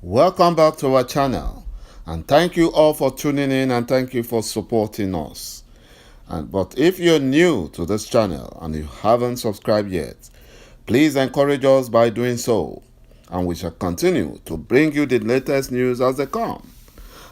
Welcome back to our channel, and thank you all for tuning in and thank you for supporting us. But if you're new to this channel and you haven't subscribed yet, please encourage us by doing so, and we shall continue to bring you the latest news as they come.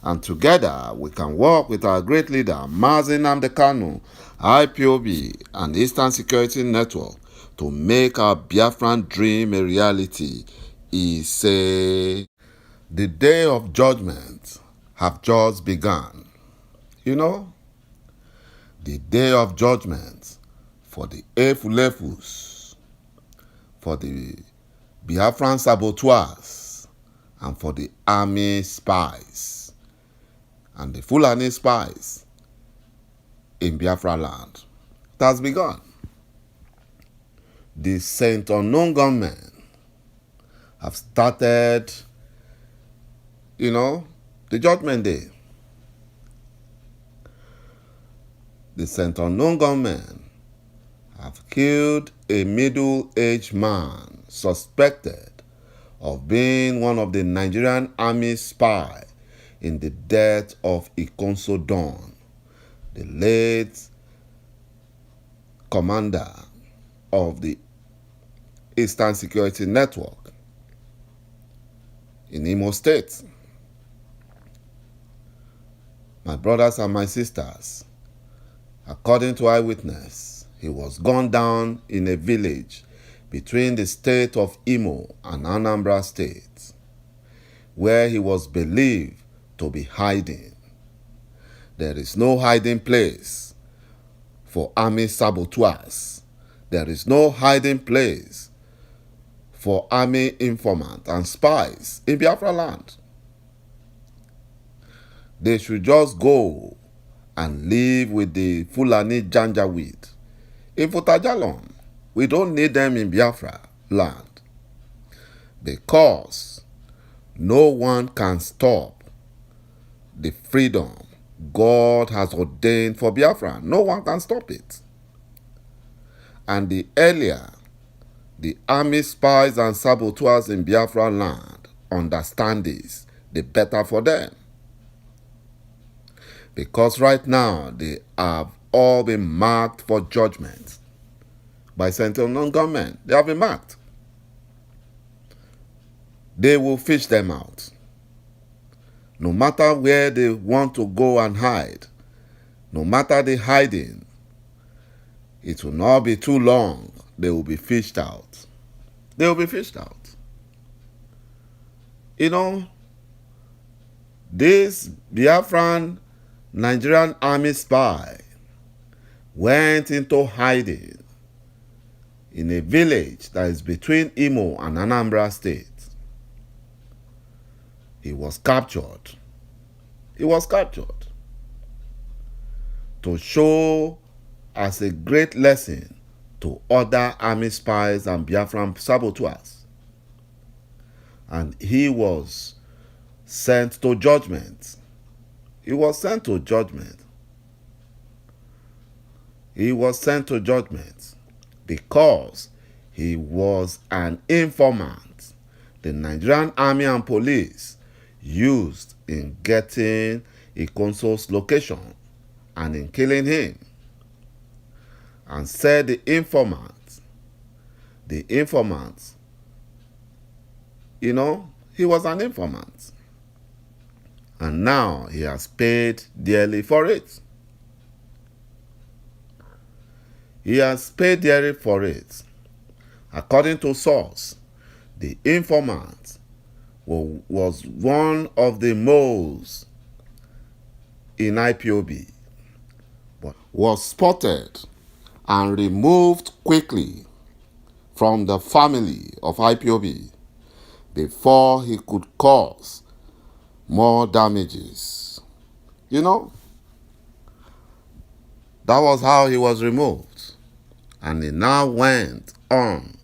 And together we can work with our great leader Mazi Nnamdi Kanu, IPOB and Eastern Security Network to make our Biafran dream a reality. He said, the day of judgment have just begun. You know, the day of judgment for the ₦ẹ̀fùlẹ̀fùs, for the Biafran saboteurs, and for the army spies, and the Fulani spies in Biafra land. It has begun. The Saint Unknown gunmen have started, the judgment day. The Saint Unknown gunmen have killed a middle-aged man suspected of being one of the Nigerian army spy in the death of Ikonso Don, the late commander of the Eastern Security Network in Imo State. My brothers and my sisters, according to eyewitness, he was gunned down in a village between the state of Imo and Anambra State, where he was believed to be hiding. There is no hiding place for army saboteurs. There is no hiding place for army informants and spies in Biafra land. They should just go and live with the Fulani Janjaweed in Futajalon. We don't need them in Biafra land, because no one can stop the freedom God has ordained for Biafra. No one can stop it. And the earlier the army spies and saboteurs in Biafra land understand this, the better for them. Because right now they have all been marked for judgment by Saint Unknown gunmen. They have been marked. They will fish them out. No matter where they want to go and hide, no matter the hiding, it will not be too long. They will be fished out. They will be fished out. This Biafran Nigerian army spy went into hiding in a village that is between Imo and Anambra State. He was captured. He was captured to show as a great lesson to other army spies and Biafran saboteurs. And he was sent to judgment. He was sent to judgment. He was sent to judgment because he was an informant the Nigerian army and police used in getting Ikonso's location and in killing him. And said the informant, he was an informant. And now he has paid dearly for it. He has paid dearly for it. According to source, the informant was one of the moles in IPOB, but was spotted and removed quickly from the family of IPOB before he could cause more damages. That was how he was removed. And he now went on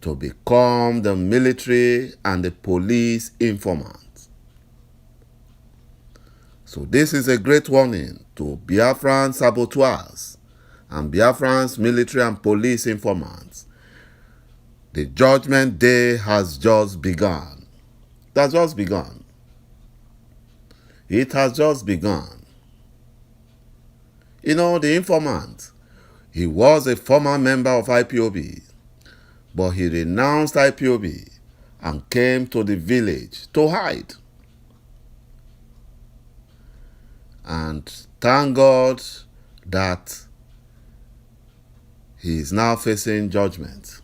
to become the military and the police informant. So this is a great warning to Biafran saboteurs and Biafran's military and police informants. The judgment day has just begun. has just begun. It has just begun. You know, the informant, he was a former member of IPOB, but he renounced IPOB and came to the village to hide. And thank God that he is now facing judgment.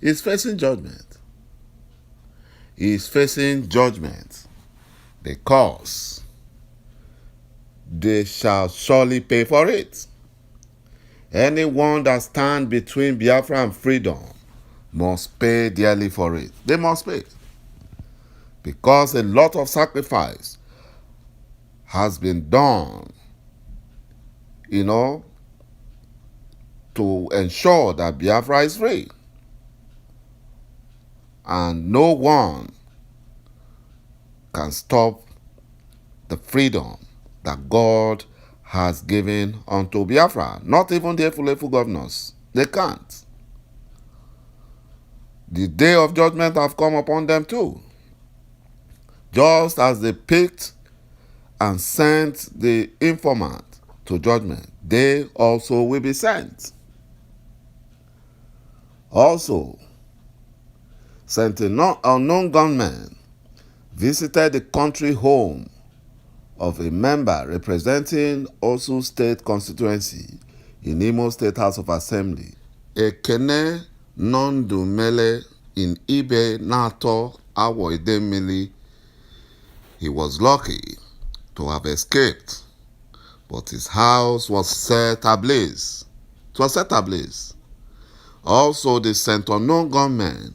He's facing judgment. He is facing judgment because they shall surely pay for it. Anyone that stands between Biafra and freedom must pay dearly for it. They must pay. Because a lot of sacrifice has been done, you know, to ensure that Biafra is free. And no one can stop the freedom that God has given unto Biafra. Not even the Efulefu governors. They can't. The day of judgment have come upon them too. Just as they picked and sent the informant to judgment, they also will be sent. Also, unknown gunmen visited the country home of a member representing Osun State constituency in Imo State House of Assembly. Ekene Nondumele in Ibe Nato Awo Idemili. He was lucky to have escaped, but his house was set ablaze. It was set ablaze. Also, the sent unknown gunmen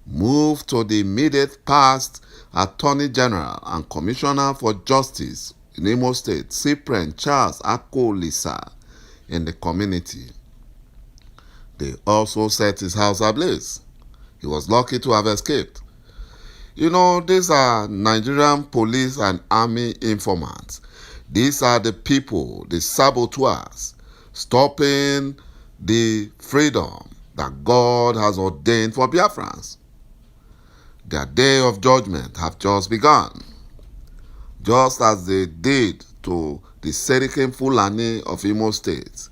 moved to the immediate past Attorney General and Commissioner for Justice in Imo State, Cyprian Charles Akolisa, in the community. They also set his house ablaze. He was lucky to have escaped. You know, these are Nigerian police and army informants. These are the people, the saboteurs, stopping the freedom that God has ordained for Biafrans. Their day of judgment have just begun. Just as they did to the Serikin Fulani of Imo State.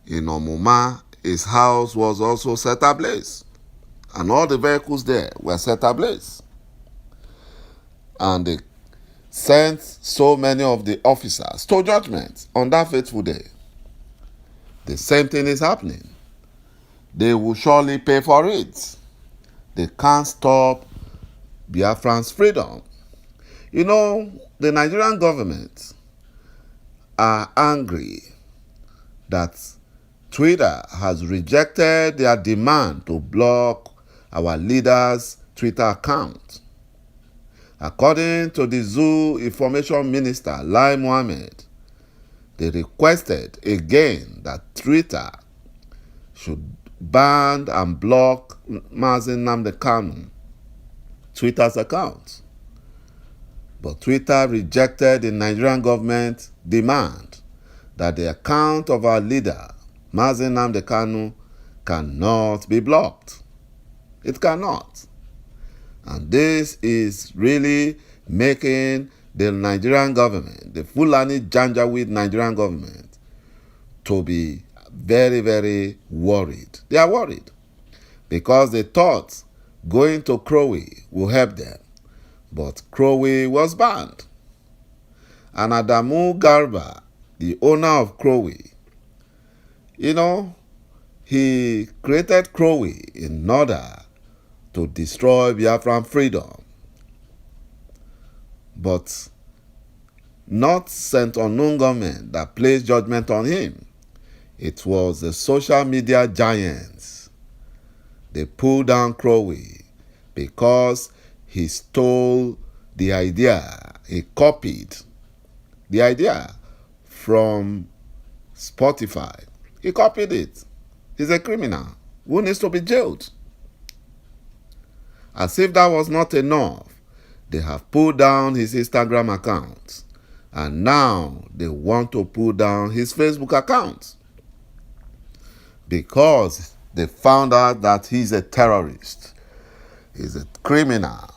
In Omuma, his house was also set ablaze. And all the vehicles there were set ablaze. And they sent so many of the officers to judgment on that fateful day. The same thing is happening. They will surely pay for it. They can't stop Biafran's freedom. You know, the Nigerian government are angry that Twitter has rejected their demand to block our leader's Twitter account. According to the Zoo Information Minister, Lai Mohammed, they requested again that Twitter should ban and block Mazi Nnamdi Kanu Twitter's account. But Twitter rejected the Nigerian government demand that the account of our leader, Mazi Nnamdi Kanu, cannot be blocked. It cannot. And this is really making the Nigerian government, the Fulani Janjaweed Nigerian government, to be very, very worried. They are worried because they thought going to Ɂ will help them. But ₦ was banned. And Adamu Garba, the owner of ₦, you know, he created ₦ in order to destroy Biafran freedom. But not sent unknown government that placed judgment on him. It was the social media giants. They pulled down ₦ because he stole the idea. He copied the idea from Spotify. He copied it. He's a criminal who needs to be jailed. As if that was not enough, they have pulled down his Instagram account. And now they want to pull down his Facebook account. Because they found out that he's a terrorist. He's a criminal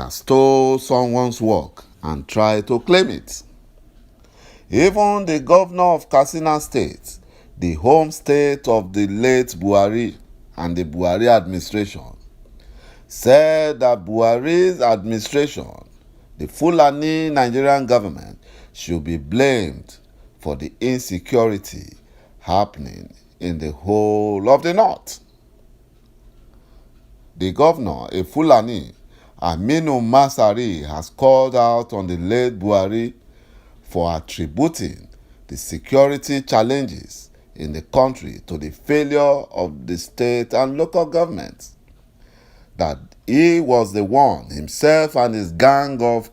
that stole someone's work and tried to claim it. Even the governor of Katsina State, the home state of the late Buhari and the Buhari administration, said that Buhari's administration, the Fulani Nigerian government, should be blamed for the insecurity happening in the whole of the north. The governor, a Fulani, Aminu Masari, has called out on the late Buhari for attributing the security challenges in the country to the failure of the state and local governments. That he was the one, himself and his gang of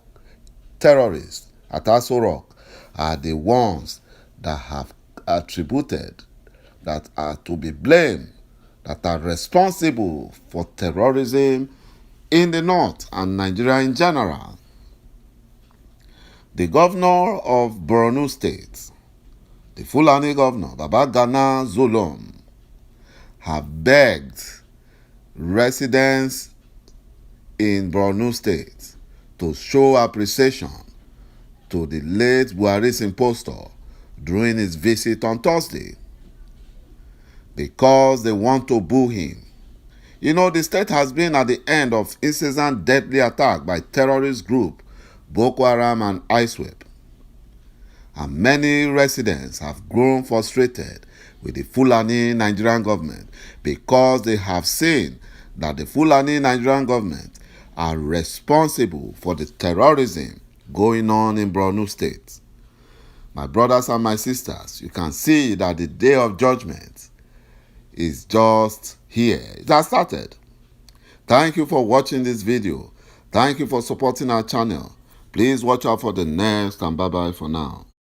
terrorists at Aso Rock, are the ones that have attributed, that are to be blamed, that are responsible for terrorism in the north and Nigeria in general. The governor of Borno State, the Fulani governor, Babagana Zulum, have begged residents in Borno State to show appreciation to the late Buhari's impostor during his visit on Thursday, because they want to boo him. You know, the state has been at the end of incessant deadly attack by terrorist group Boko Haram and ISWAP. And many residents have grown frustrated with the Fulani Nigerian government because they have seen that the Fulani Nigerian government are responsible for the terrorism going on in Borno State. My brothers and my sisters, you can see that the day of judgment is just here. It has started. Thank you for watching this video. Thank you for supporting our channel. Please watch out for the next, and bye-bye for now.